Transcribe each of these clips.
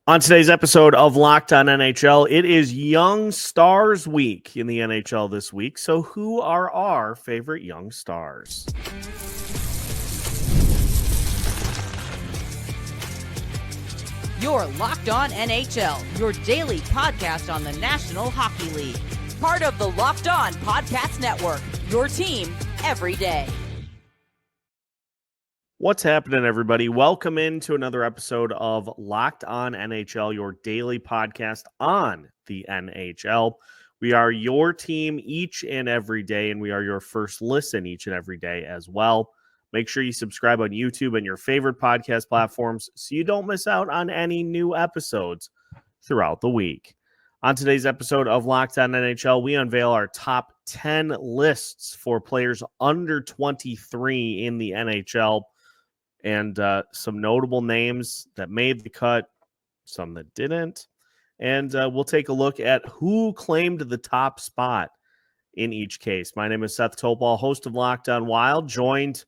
On today's episode of Locked On NHL, it is Young Stars Week in the NHL this week. So who are our favorite young stars? You're Locked On NHL, your daily podcast on the National Hockey League. Part of the Locked On Podcast Network, your team every day. What's happening, everybody? Welcome into another episode of Locked On NHL, your daily podcast on the NHL. We are your team each and every day, and we are your first listen each and every day as well. Make sure you subscribe on YouTube and your favorite podcast platforms so you don't miss out on any new episodes throughout the week. On today's episode of Locked On NHL, we unveil our top 10 lists for players under 23 in the NHL. And some notable names that made the cut, some that didn't. And we'll take a look at who claimed the top spot in each case. My name is Seth Toupal, host of Locked On Wild, joined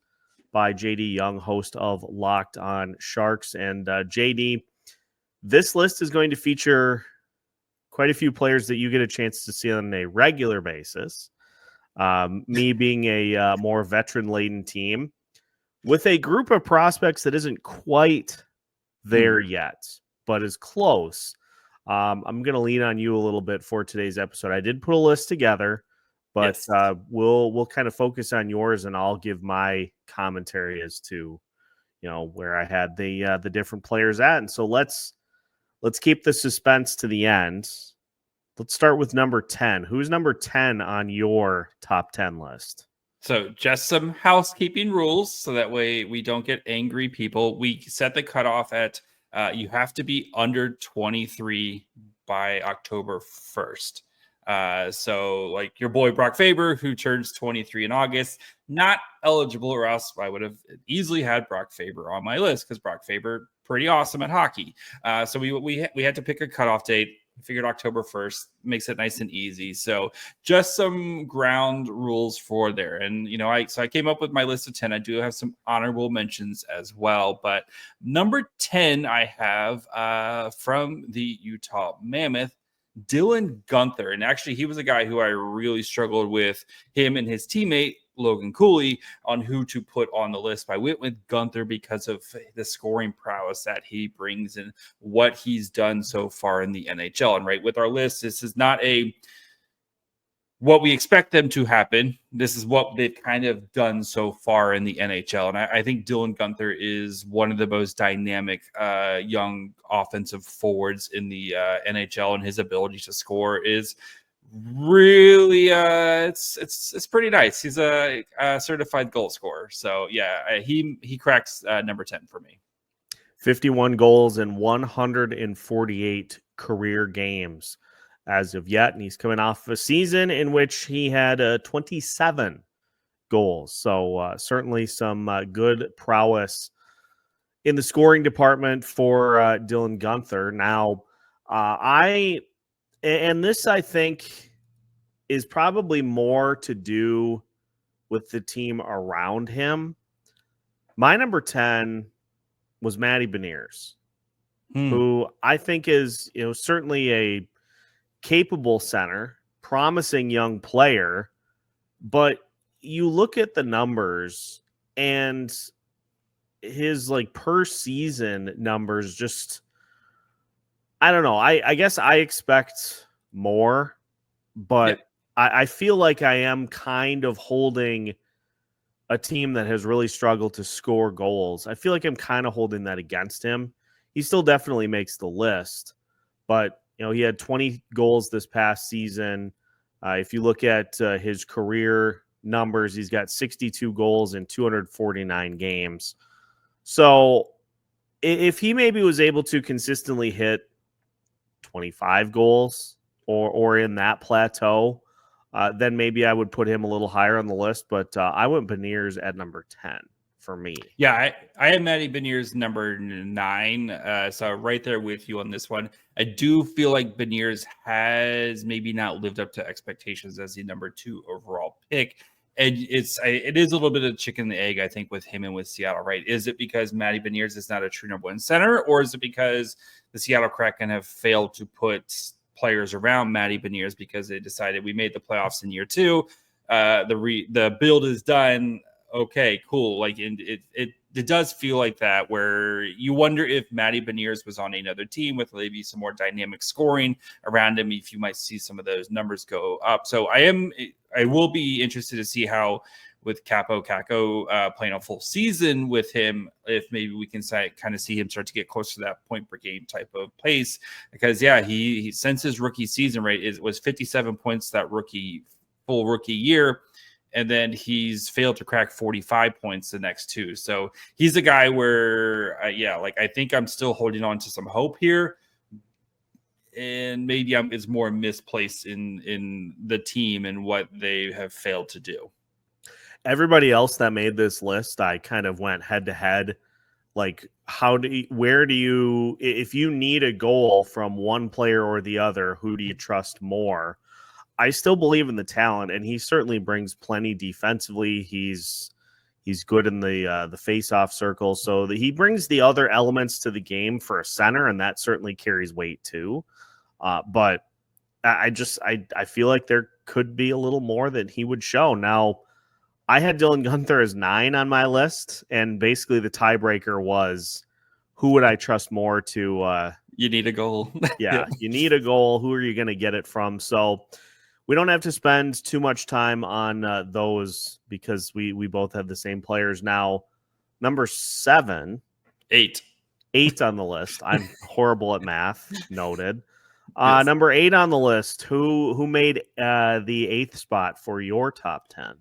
by JD Young, host of Locked On Sharks. And JD, this list is going to feature quite a few players that you get a chance to see on a regular basis. Me being a more veteran-laden team, with a group of prospects that isn't quite there yet, but is close. I'm going to lean on you a little bit for today's episode. I did put a list together, but Yes. We'll kind of focus on yours, and I'll give my commentary as to, where I had the different players at. And so let's keep the suspense to the end. Let's start with number 10. Who's number 10 on your top 10 list? So just some housekeeping rules so that way we don't get angry people. We set the cutoff at you have to be under 23 by October 1st. So like your boy Brock Faber, who turns 23 in August, not eligible, or else I would have easily had Brock Faber on my list because Brock Faber pretty awesome at hockey. So we had to pick a cutoff date. Figured October 1st makes it nice and easy. So just some ground rules for there. And, I came up with my list of 10. I do have some honorable mentions as well. But number 10, I have from the Utah Mammoth, Dylan Guenther. And actually, he was a guy who I really struggled with, him and his teammate, Logan Cooley, on who to put on the list. I went with Guenther because of the scoring prowess that he brings and what he's done so far in the NHL. And right with our list, this is not what we expect them to happen. This is what they've kind of done so far in the NHL. And I think Dylan Guenther is one of the most dynamic young offensive forwards in the NHL, and his ability to score is really it's pretty nice. He's a certified goal scorer. So yeah, he cracks number 10 for me. 51 goals in 148 career games as of yet, and he's coming off a season in which he had 27 goals. So certainly some good prowess in the scoring department for Dylan Guenther. Now, this, I think, is probably more to do with the team around him. My number 10 was Matty Beniers, who I think is, certainly a capable center, promising young player. But you look at the numbers and his per season numbers just, I don't know. I guess I expect more, but I feel like I am kind of holding a team that has really struggled to score goals. I feel like I'm kind of holding that against him. He still definitely makes the list, but he had 20 goals this past season. If you look at his career numbers, he's got 62 goals in 249 games. So if he maybe was able to consistently hit 25 goals or in that plateau, then maybe I would put him a little higher on the list. But I went Beniers at number 10 for me. Yeah, I had Matty Beniers number 9. So right there with you on this one. I do feel like Beniers has maybe not lived up to expectations as the number 2 overall pick. it is a little bit of chicken and the egg, I think, with him and with Seattle, right? Is it because Matty Beniers is not a true number one center, or is it because the Seattle Kraken have failed to put players around Matty Beniers because they decided we made the playoffs in year 2, the build is done, okay, cool. Like it does feel like that, where you wonder if Matty Beniers was on another team with maybe some more dynamic scoring around him, if you might see some of those numbers go up. So I will be interested to see how, with Kako playing a full season with him, if maybe we can kind of see him start to get closer to that point per game type of pace. Because he since his rookie season rate was 57 points that full rookie year. And then he's failed to crack 45 points the next 2. So he's a guy where, I think I'm still holding on to some hope here. And maybe it's more misplaced in the team and what they have failed to do. Everybody else that made this list, I kind of went head to head. Like, if you need a goal from one player or the other, who do you trust more? I still believe in the talent, and he certainly brings plenty defensively. He's good in the face-off circle, so he brings the other elements to the game for a center, and that certainly carries weight too. But I feel like there could be a little more that he would show. Now, I had Dylan Guenther as 9 on my list, and basically the tiebreaker was, who would I trust more to? You need a goal. Yeah, you need a goal. Who are you going to get it from? So we don't have to spend too much time on those, because we both have the same players. Now, number 8 on the list. I'm horrible at math. Noted. Yes. Number 8 on the list. Who made the 8th spot for your top 10?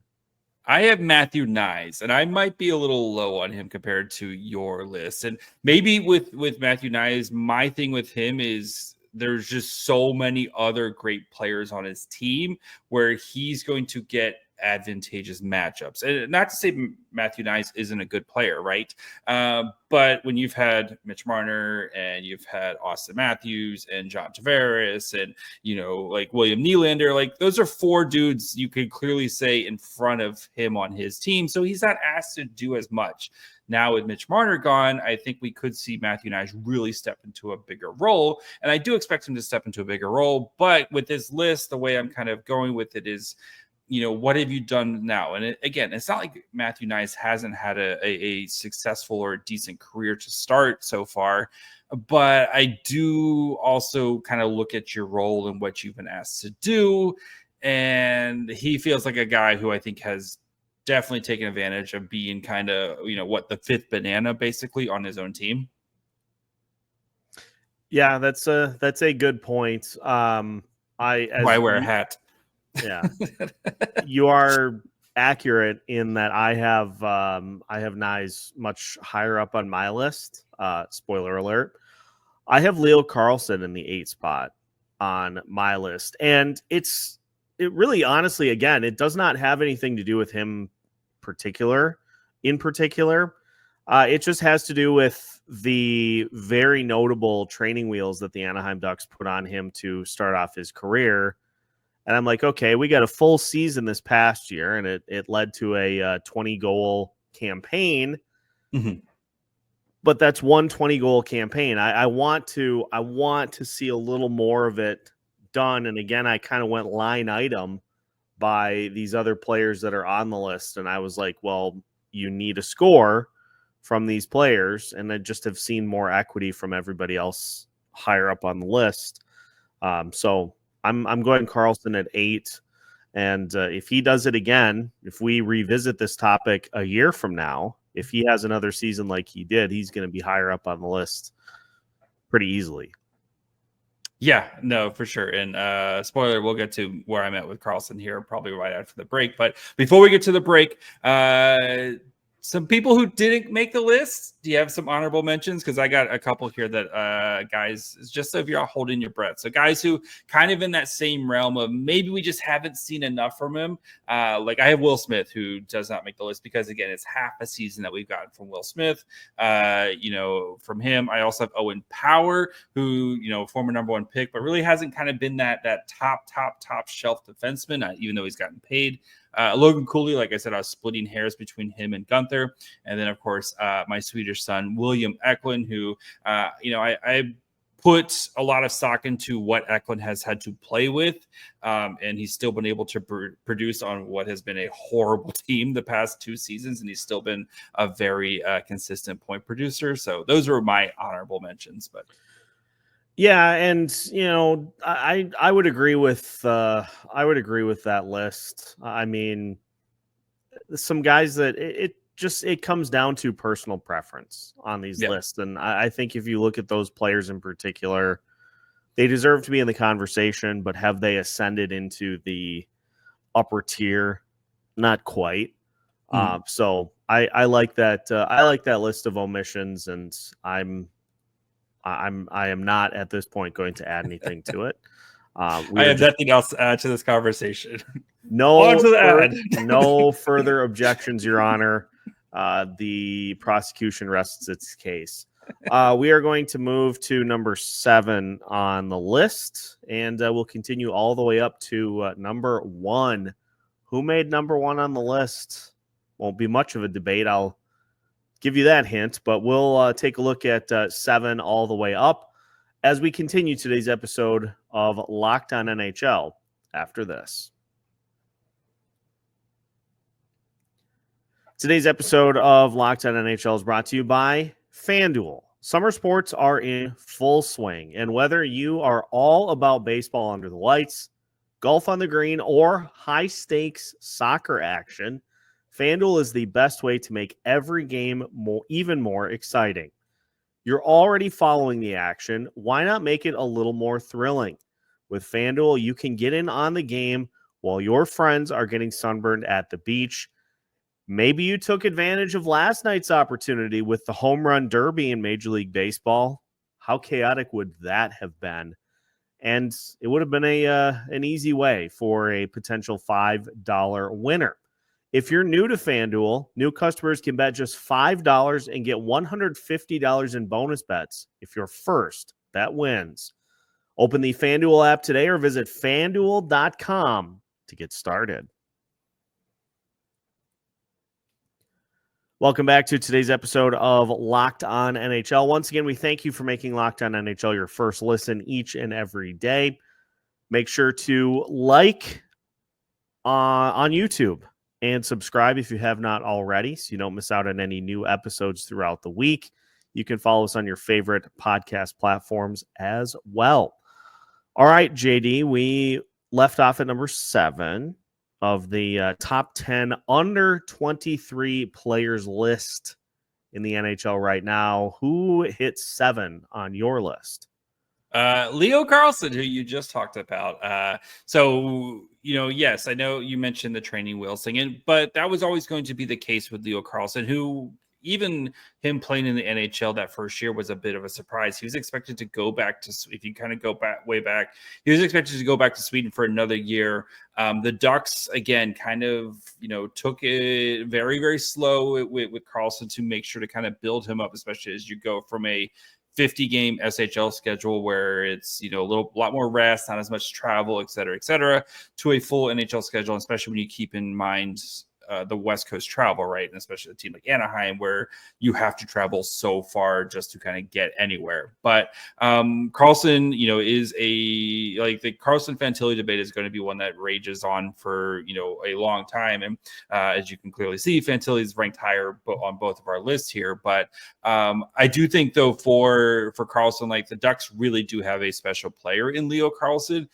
I have Matthew Knies, and I might be a little low on him compared to your list. And maybe with Matthew Knies, my thing with him is there's just so many other great players on his team where he's going to get advantageous matchups. And not to say Matthew Knies isn't a good player, right? But when you've had Mitch Marner and you've had Austin Matthews and John Tavares and, like William Nylander, like those are 4 dudes you could clearly say in front of him on his team. So he's not asked to do as much. Now with Mitch Marner gone, I think we could see Matthew Knies really step into a bigger role. And I do expect him to step into a bigger role. But with this list, the way I'm kind of going with it is, what have you done now? And again, it's not like Matthew Knies hasn't had a successful or a decent career to start so far. But I do also kind of look at your role and what you've been asked to do. And he feels like a guy who I think has definitely taken advantage of being kind of, the 5th banana basically on his own team. Yeah, that's a good point. Why I wear a hat. Yeah, you are accurate in that I have Knies much higher up on my list. Spoiler alert. I have Leo Carlsson in the 8th spot on my list. And it really, honestly, again, it does not have anything to do with him in particular. It just has to do with the very notable training wheels that the Anaheim Ducks put on him to start off his career. And I'm like, okay, we got a full season this past year, and it led to a 20-goal campaign. Mm-hmm. But that's one 20-goal campaign. I want to see a little more of it done. And again, I kind of went line item by these other players that are on the list, and I was like, well, you need a score from these players, and I just have seen more equity from everybody else higher up on the list. So I'm going Carlsson at 8. And if he does it again, if we revisit this topic a year from now, if he has another season like he did, he's going to be higher up on the list pretty easily. Yeah, no, for sure. And spoiler, we'll get to where I'm at with Carlsson here probably right after the break. But before we get to the break, some people who didn't make the list, do you have some honorable mentions? Because I got a couple here that guys, just so if you're all holding your breath. So guys who kind of in that same realm of maybe we just haven't seen enough from him. Like I have Will Smith, who does not make the list because, again, it's half a season that we've gotten from Will Smith. From him. I also have Owen Power, who, former number 1 pick, but really hasn't kind of been that top shelf defenseman, even though he's gotten paid. Logan Cooley, like I said, I was splitting hairs between him and Guenther. And then, of course, my Swedish son, William Eklund, who, I put a lot of stock into what Eklund has had to play with, and he's still been able to produce on what has been a horrible team the past 2 seasons, and he's still been a very consistent point producer. So those were my honorable mentions. But yeah, and I would agree with that list. I mean, some guys that it comes down to personal preference on these lists. And I think if you look at those players in particular, they deserve to be in the conversation, but have they ascended into the upper tier? Not quite. So I like that. I like that list of omissions, and I am not at this point going to add anything to it. I have nothing else to add to this conversation. No further objections, Your Honor. The prosecution rests its case. We are going to move to number 7 on the list, and we'll continue all the way up to number 1. Who made number 1 on the list? Won't be much of a debate. I'll give you that hint, but we'll take a look at 7 all the way up as we continue today's episode of Locked On NHL after this. Today's episode of Locked On NHL is brought to you by FanDuel. Summer sports are in full swing, and whether you are all about baseball under the lights, golf on the green, or high-stakes soccer action, FanDuel is the best way to make every game even more exciting. You're already following the action. Why not make it a little more thrilling? With FanDuel, you can get in on the game while your friends are getting sunburned at the beach. Maybe you took advantage of last night's opportunity with the home run derby in Major League Baseball. How chaotic would that have been? And it would have been an easy way for a potential $5 winner. If you're new to FanDuel, new customers can bet just $5 and get $150 in bonus bets if your first bet wins. Open the FanDuel app today or visit FanDuel.com to get started. Welcome back to today's episode of Locked On NHL. Once again, we thank you for making Locked On NHL your first listen each and every day. Make sure to like on YouTube and subscribe if you have not already, so you don't miss out on any new episodes throughout the week. You can follow us on your favorite podcast platforms as well. All right, JD, we left off at number 7 of the top 10 under 23 players list in the NHL right now. Who hits 7 on your list? Leo Carlsson, who you just talked about. Yes, I know you mentioned the training wheels thing, but that was always going to be the case with Leo Carlsson, who even him playing in the NHL that first year was a bit of a surprise. He was expected to go back to, if you kind of go back way back, he was expected to go back to Sweden for another year. The Ducks, again, kind of, took it very, very slow with Carlsson to make sure to kind of build him up, especially as you go from a 50-game SHL schedule where it's, a lot more rest, not as much travel, et cetera, to a full NHL schedule, especially when you keep in mind the West Coast travel, right? And especially a team like Anaheim, where you have to travel so far just to kind of get anywhere. But Carlsson, is the Carlsson Fantilli debate is going to be one that rages on for, a long time. And as you can clearly see, Fantilli is ranked higher on both of our lists here. But I do think, though, for Carlsson, like the Ducks really do have a special player in Leo Carlsson.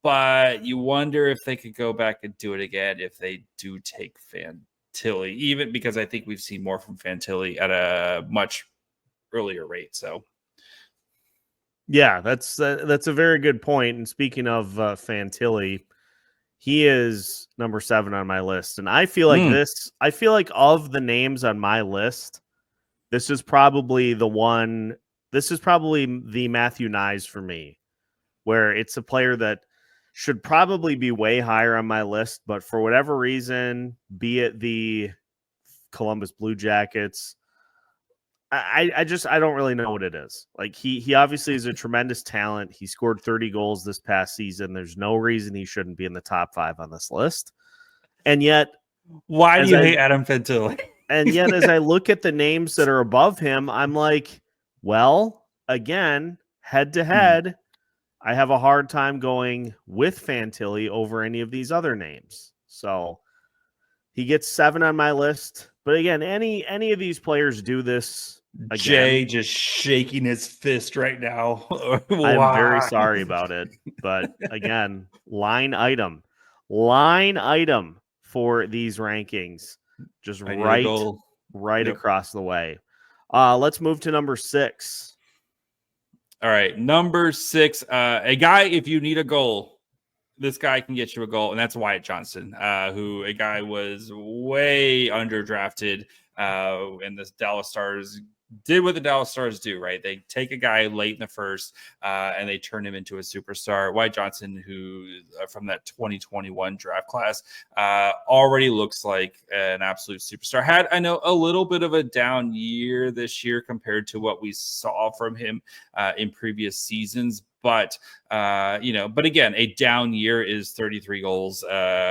But you wonder if they could go back and do it again if they do take Fantilli, even because I think we've seen more from Fantilli at a much earlier rate. So, yeah, that's a very good point. And speaking of Fantilli, he is number 7 on my list, and I feel like I feel like of the names on my list, this is probably the one. This is probably the Matthew Knies for me, where it's a player that should probably be way higher on my list, but for whatever reason, be it the Columbus Blue Jackets, I don't really know what it is. Like he obviously is a tremendous talent. He scored 30 goals this past season. There's no reason he shouldn't be in the top 5 on this list. And yet, Why do as you I hate Adam Fantilli? and yet as I look at the names that are above him, I'm like, well, again, head to head, I have a hard time going with Fantilli over any of these other names. So he gets 7 on my list. But again, any of these players do this again. Jay just shaking his fist right now. I'm very sorry about it. But again, line item for these rankings. Just I need a goal. right Yep. across the way. Let's move to number 6. All right, number 6. A guy, if you need a goal, this guy can get you a goal, and that's Wyatt Johnston, who a guy was way underdrafted, and the Dallas Stars did what the Dallas Stars do, right? They take a guy late in the first, and they turn him into a superstar. Wyatt Johnston, who from that 2021 draft class, already looks like an absolute superstar. Had, I know, a little bit of a down year this year compared to what we saw from him in previous seasons. But, but again, a down year is 33 goals.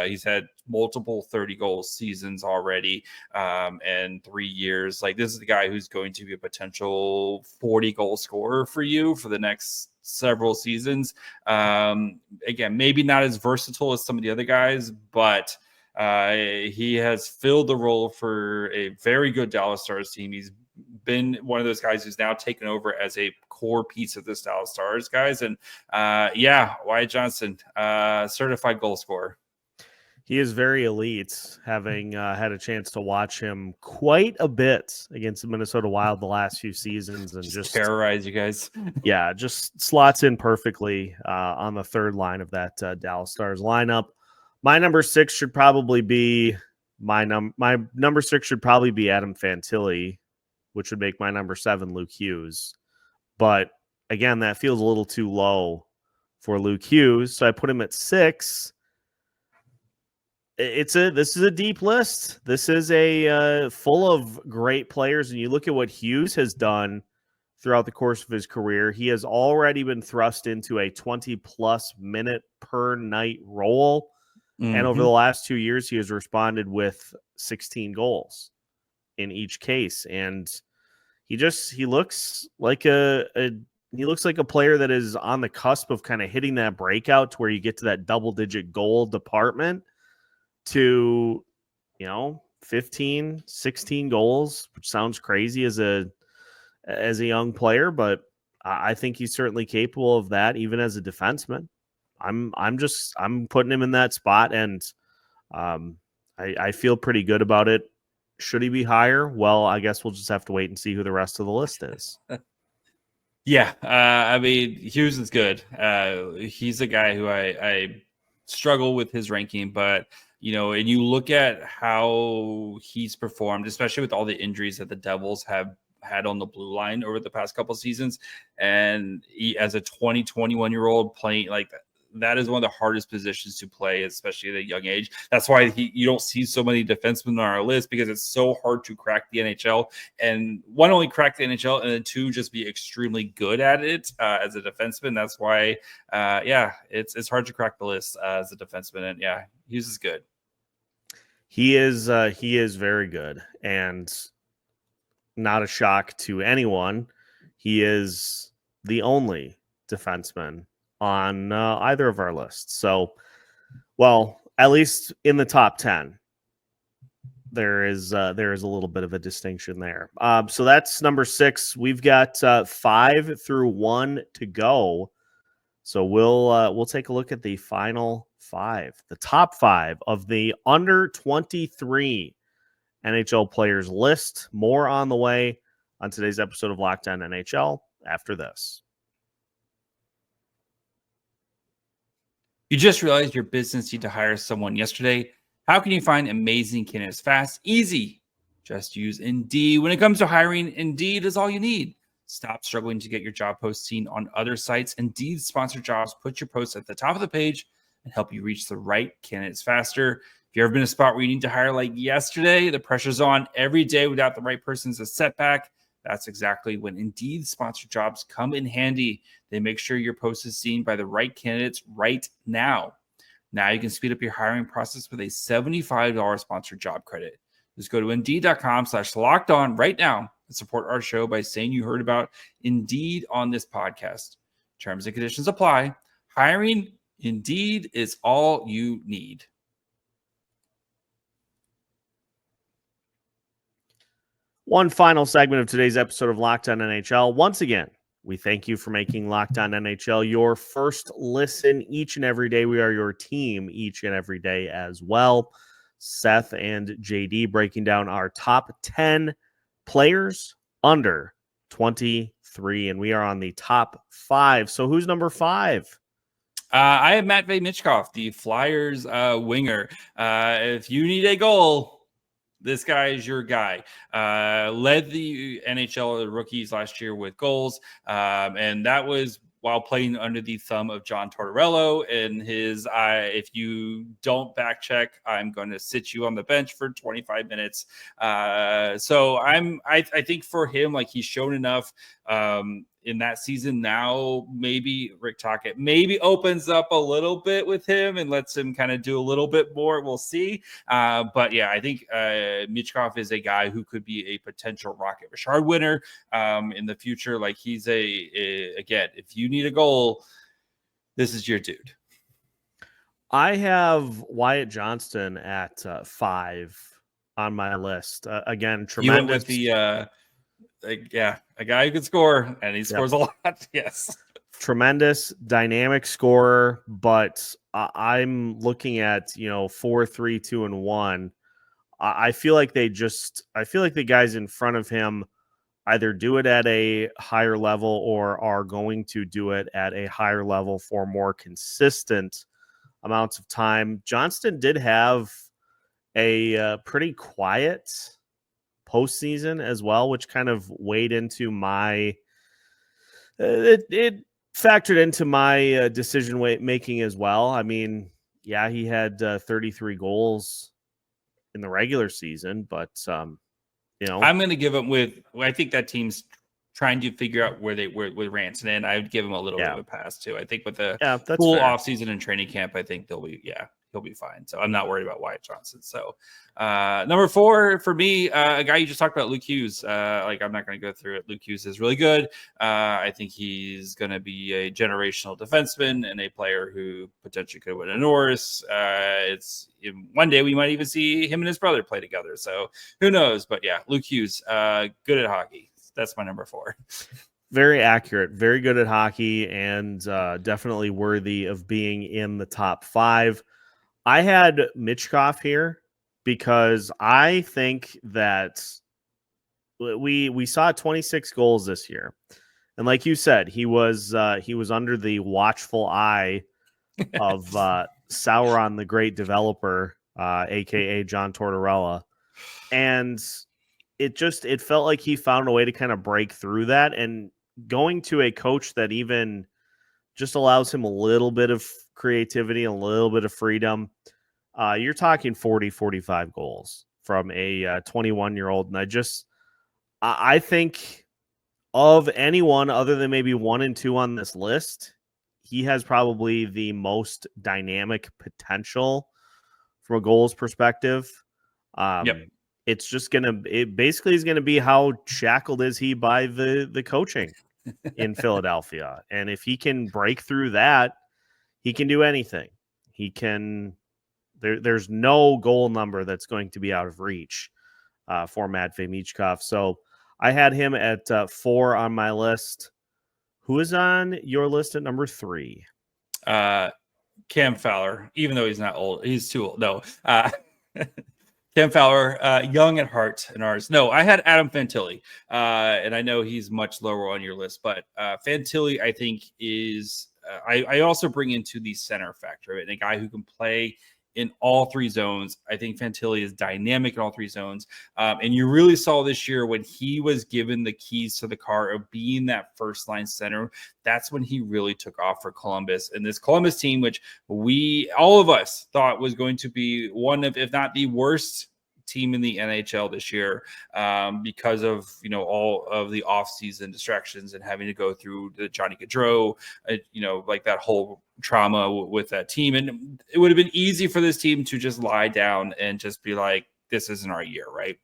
He's had multiple 30 goal seasons already, and 3 years. Like, this is the guy who's going to be a potential 40 goal scorer for you for the next several seasons. Again, maybe not as versatile as some of the other guys, but he has filled the role for a very good Dallas Stars team. He's been one of those guys who's now taken over as a core piece of this Dallas Stars, guys. And Wyatt Johnston, certified goal scorer. He is very elite, having had a chance to watch him quite a bit against the Minnesota Wild the last few seasons, and just terrorize you guys. Yeah, just slots in perfectly on the third line of that Dallas Stars lineup. My number 6 should probably be my number 6 should probably be Adam Fantilli, which would make my number 7 Luke Hughes. But again, that feels a little too low for Luke Hughes, so I put him at 6. This is a deep list. This is a full of great players, and you look at what Hughes has done throughout the course of his career. He has already been thrust into a 20-plus minute per night role, and over the last 2 years, he has responded with 16 goals in each case, and he looks like a player that is on the cusp of kind of hitting that breakout to where you get to that double-digit goal department to, 15, 16 goals, which sounds crazy as a young player, but I think he's certainly capable of that even as a defenseman. I'm putting him in that spot, and I feel pretty good about it. Should he be higher? Well, I guess we'll just have to wait and see who the rest of the list is. Yeah, I mean, Hughes is good. He's a guy who I struggle with his ranking, but and you look at how he's performed, especially with all the injuries that the Devils have had on the blue line over the past couple of seasons, and he, as a 21-year-old playing like that is one of the hardest positions to play, especially at a young age. That's why you don't see so many defensemen on our list, because it's so hard to crack the NHL. And one, only crack the NHL, and then 2, just be extremely good at it as a defenseman. That's why, it's hard to crack the list as a defenseman. And Hughes is good. He is very good, and not a shock to anyone. He is the only defenseman on either of our lists. So, well, at least in the top 10, there is a little bit of a distinction there. So that's number 6. We've got 5 through 1 to go. So we'll take a look at the final 5, the top 5 of the under 23 NHL players list. More on the way on today's episode of Locked On NHL after this. You just realized your business needs to hire someone yesterday. How can you find amazing candidates fast? Easy. Just use Indeed. When it comes to hiring, Indeed is all you need. Stop struggling to get your job post seen on other sites. Indeed sponsored jobs put your posts at the top of the page and help you reach the right candidates faster. If you've ever been in a spot where you need to hire like yesterday, the pressure's on. Every day without the right person is a setback. That's exactly when Indeed sponsored jobs come in handy. They make sure your post is seen by the right candidates right now. Now you can speed up your hiring process with a $75 sponsored job credit. Just go to Indeed.com/lockedon right now and support our show by saying you heard about Indeed on this podcast. Terms and conditions apply. Hiring Indeed is all you need. One final segment of today's episode of Locked On NHL. Once again, we thank you for making Locked On NHL your first listen each and every day. We are your team each and every day as well. Seth and JD breaking down our top 10 players under 23, and we are on the top 5. So who's number 5? I have Matvei Michkov, the Flyers winger. If you need a goal, this guy is your guy. Led the NHL rookies last year with goals, and that was while playing under the thumb of John Tortorella and his, if you don't back check, I'm going to sit you on the bench for 25 minutes. So I think for him, like, he's shown enough in that season. Now maybe Rick Tocchet maybe opens up a little bit with him and lets him kind of do a little bit more. We'll see. But yeah, I think Michkov is a guy who could be a potential Rocket Richard winner in the future. Like, he's again, if you need a goal, this is your dude. I have Wyatt Johnston at 5 on my list. Again, tremendous. You went with the a guy who can score, and he scores a lot. Yes. Tremendous dynamic scorer, but I'm looking at 4, 3, 2, and 1. I feel like the guys in front of him either do it at a higher level or are going to do it at a higher level for more consistent amounts of time. Johnston did have a pretty quiet postseason as well, which kind of weighed into my it factored into my decision making as well. I mean, yeah, he had 33 goals in the regular season, but I'm going to give him I think that team's trying to figure out where they were with Rantanen. I would give him a little bit of a pass too. I think with the full offseason and training camp, I think he'll be fine. So I'm not worried about Wyatt Johnston. So number 4 for me, a guy you just talked about, Luke Hughes. I'm not going to go through it. Luke Hughes is really good. I think he's going to be a generational defenseman and a player who potentially could win a Norris. One day we might even see him and his brother play together. So who knows? But yeah, Luke Hughes, good at hockey. That's my number 4. Very accurate, very good at hockey, and definitely worthy of being in the top 5. I had Michkov here because I think that we saw 26 goals this year, and like you said, he was under the watchful eye of Sauron, the great developer, aka John Tortorella, and it felt like he found a way to kind of break through that, and going to a coach that even just allows him a little bit of creativity, a little bit of freedom. You're talking 40, 45 goals from a 21-year-old. And I think of anyone other than maybe 1 and 2 on this list, he has probably the most dynamic potential from a goals perspective. It's just it basically is going to be how shackled is he by the coaching in Philadelphia. And if he can break through that, he can do anything. He can, there's no goal number that's going to be out of reach for Matvei Michkov. So I had him at 4 on my list. Who is on your list at number 3? Cam Fowler, even though he's not old, he's too old. No, Cam Fowler, young at heart in ours. No, I had Adam Fantilli, and I know he's much lower on your list, but Fantilli, I think, is I also bring into the center factor, and a guy who can play in all 3 zones. I think Fantilli is dynamic in all 3 zones. And you really saw this year when he was given the keys to the car of being that first line center. That's when he really took off for Columbus. And this Columbus team, which all of us thought was going to be one of, if not the worst team in the NHL this year because of, all of the offseason distractions and having to go through the Johnny Gaudreau, like that whole trauma with that team. And it would have been easy for this team to just lie down and just be like, this isn't our year, right?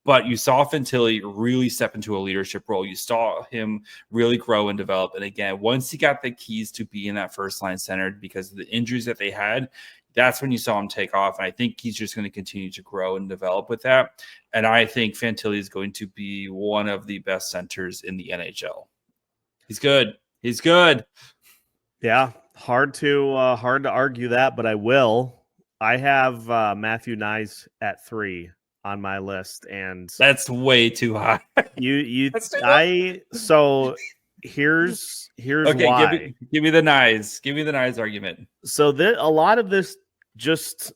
But you saw Fantilli really step into a leadership role. You saw him really grow and develop. And again, once he got the keys to be in that first line center because of the injuries that they had, that's when you saw him take off. And I think he's just going to continue to grow and develop with that. And I think Fantilli is going to be one of the best centers in the NHL. He's good. He's good. Yeah, hard to argue that, but I will. I have Matthew Knies at 3 on my list, and that's way too high. So here's okay, why. Give me the Knies. Give me the Knies argument. So a lot of this is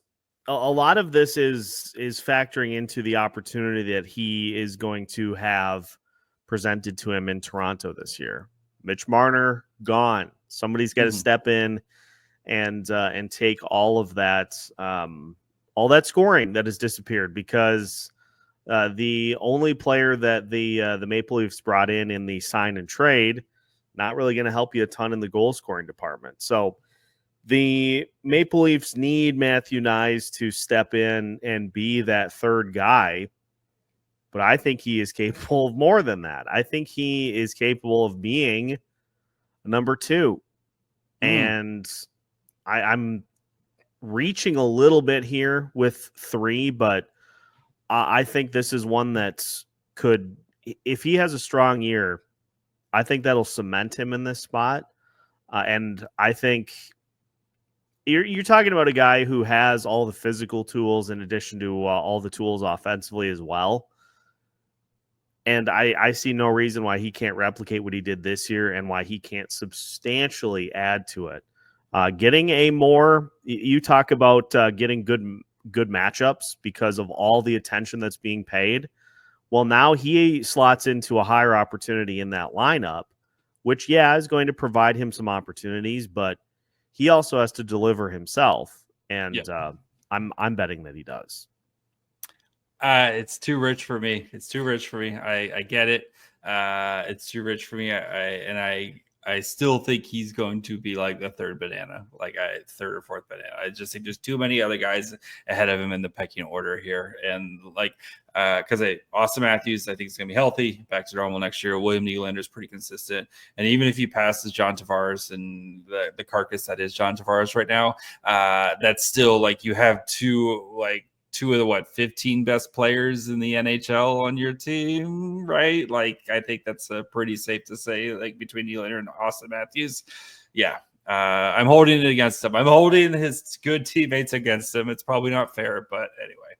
factoring into the opportunity that he is going to have presented to him in Toronto this year. Mitch Marner gone. Somebody's got to step in and take all of that scoring that has disappeared, because the only player that the Maple Leafs brought in the sign and trade, not really going to help you a ton in the goal scoring department. So the Maple Leafs need Matthew Knies to step in and be that third guy, but I think he is capable of more than that. I think he is capable of being number 2. And I'm reaching a little bit here with 3, but I think this is one that could, if he has a strong year, I think that'll cement him in this spot. And I think you're talking about a guy who has all the physical tools in addition to all the tools offensively as well. And I see no reason why he can't replicate what he did this year and why he can't substantially add to it. Getting you talk about getting good matchups because of all the attention that's being paid. Well, now he slots into a higher opportunity in that lineup, which, is going to provide him some opportunities, but he also has to deliver himself. And I'm betting that he does. It's too rich for me. I get it. It's too rich for me. I still think he's going to be like the third banana, third or fourth banana. I just think there's too many other guys ahead of him in the pecking order here. And because Austin Matthews, I think is going to be healthy, back to normal next year. William Nylander is pretty consistent. And even if he passes John Tavares and the carcass that is John Tavares right now, that's still you have two of the 15 best players in the NHL on your team, right? I think that's pretty safe to say, between Nylander and Austin Matthews. I'm holding it against him. I'm holding his good teammates against him. It's probably not fair, but anyway.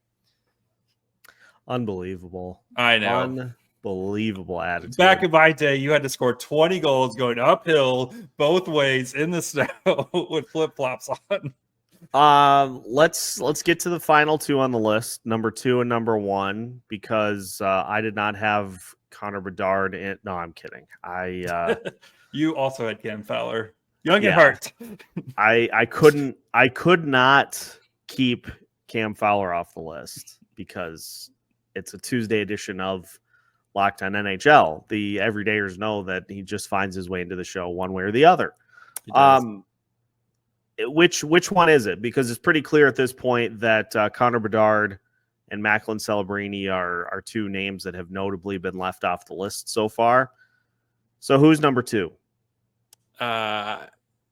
Unbelievable. I know. Unbelievable attitude. Back in my day, you had to score 20 goals going uphill both ways in the snow with flip-flops on. Let's get to the final 2 on the list, number 2 and number 1, because I did not have Connor Bedard in. No, I'm kidding. You also had Cam Fowler. Young at heart. I could not keep Cam Fowler off the list because it's a Tuesday edition of Locked on NHL. The everydayers know that he just finds his way into the show one way or the other. Which one is it? Because it's pretty clear at this point that Connor Bedard and Macklin Celebrini are 2 names that have notably been left off the list so far. So who's number 2?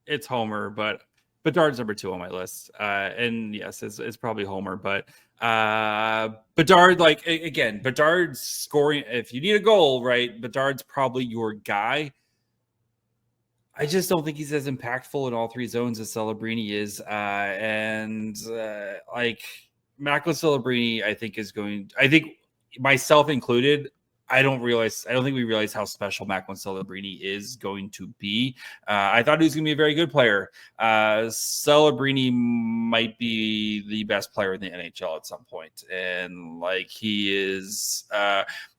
It's Homer, but Bedard's number 2 on my list. And yes, it's probably Homer, but Bedard, Bedard's scoring. If you need a goal, right, Bedard's probably your guy. I just don't think he's as impactful in all 3 zones as Celebrini is. Macklin Celebrini, I think myself included, I don't think we realize how special Macklin Celebrini is going to be. I thought he was going to be a very good player. Celebrini might be the best player in the NHL at some point. And he is,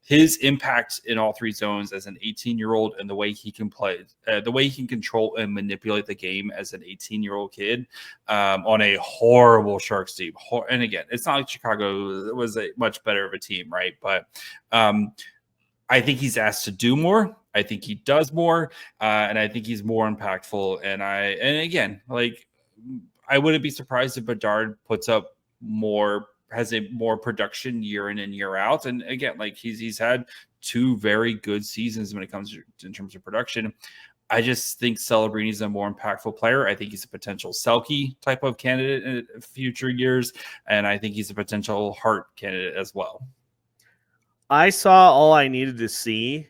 his impact in all three zones as an 18-year-old and the way he can play, the way he can control and manipulate the game as an 18-year-old kid on a horrible Sharks team. And again, it's not like Chicago was a much better of a team, right? But I think he's asked to do more. I think he does more, and I think he's more impactful. And again, like, I wouldn't be surprised if Bedard puts up has a more production year in and year out. And again, like, he's had two very good seasons when it comes to, in terms of production. I just think Celebrini is a more impactful player. I think he's a potential Selke type of candidate in future years, and I think he's a potential Hart candidate as well. I saw all I needed to see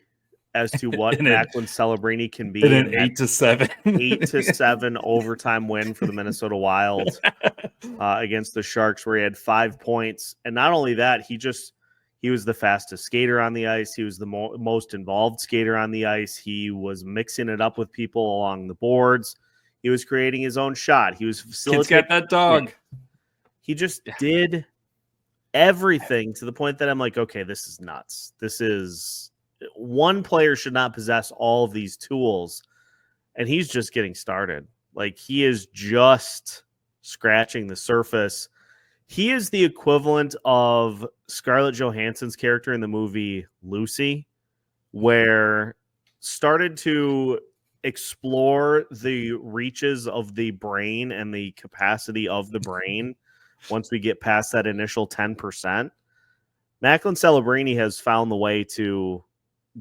as to what Macklin Celebrini can be in an 8-7 8-7 overtime win for the Minnesota Wild against the Sharks, where he had 5 points. And not only that, he was the fastest skater on the ice. He was the most involved skater on the ice. He was mixing it up with people along the boards. He was creating his own shot. He was facilitating. Kid's got that dog. He just did everything to the point that I'm like, okay, this is nuts. One player should not possess all of these tools, and he's just getting started. Like, he is just scratching the surface. He is the equivalent of Scarlett Johansson's character in the movie Lucy, where started to explore the reaches of the brain and the capacity of the brain once we get past that initial 10%. Macklin Celebrini has found the way to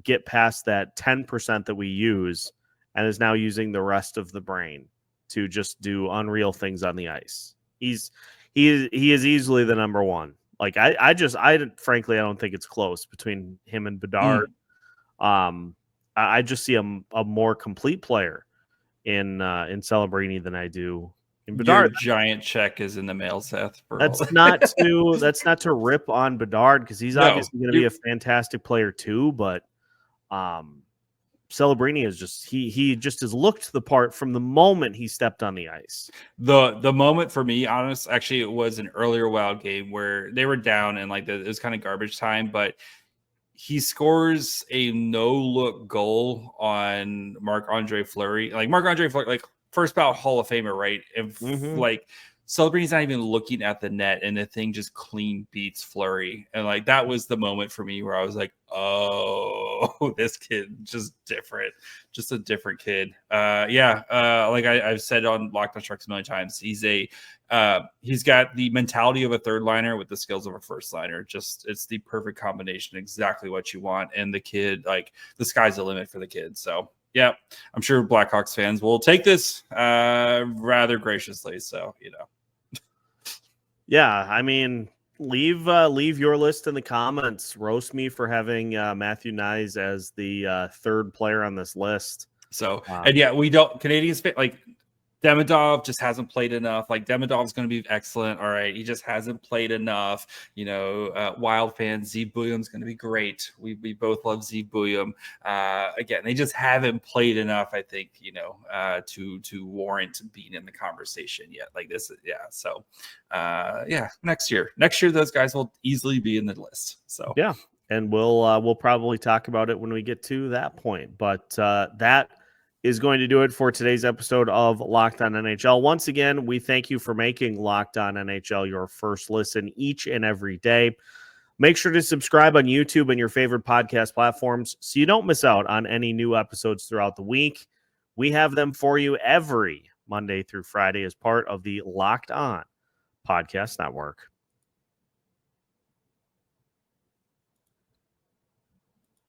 get past that 10% that we use and is now using the rest of the brain to just do unreal things on the ice. He is easily the number one. Like, I frankly, I don't think it's close between him and Bedard. I just see a more complete player in Celebrini than I do in Bedard. Your giant check is in the mail, Seth. That's not to rip on Bedard, because he's obviously going to be a fantastic player too. But Celebrini is he just has looked the part from the moment he stepped on the ice. The moment for me, actually, it was an earlier Wild game where they were down and it was kind of garbage time, but he scores a no-look goal on Marc-Andre Fleury. Like, Marc-Andre Fleury, first bout Hall of Famer, right? If Celebrini's not even looking at the net, and the thing just clean beats Fleury. And that was the moment for me where I was like, oh, this kid just different, just a different kid. I've said on Locked On Sharks a million times, he's got the mentality of a third liner with the skills of a first liner. It's the perfect combination, exactly what you want. And the kid, the sky's the limit for the kid. So yeah, I'm sure Blackhawks fans will take this rather graciously. So, Yeah, I mean, leave your list in the comments. Roast me for having Matthew Knies as the third player on this list. So, we don't, Canadians, Demidov just hasn't played enough. Demidov's going to be excellent. All right. He just hasn't played enough. Wild fans, Zeev Buium's going to be great. We both love Zeev Buium. Again, they just haven't played enough, I think, to warrant being in the conversation yet. So, next year, those guys will easily be in the list. So, yeah. And we'll probably talk about it when we get to that point. But that is going to do it for today's episode of Locked On NHL. Once again, we thank you for making Locked On NHL your first listen each and every day. Make sure to subscribe on YouTube and your favorite podcast platforms so you don't miss out on any new episodes throughout the week. We have them for you every Monday through Friday as part of the Locked On Podcast Network.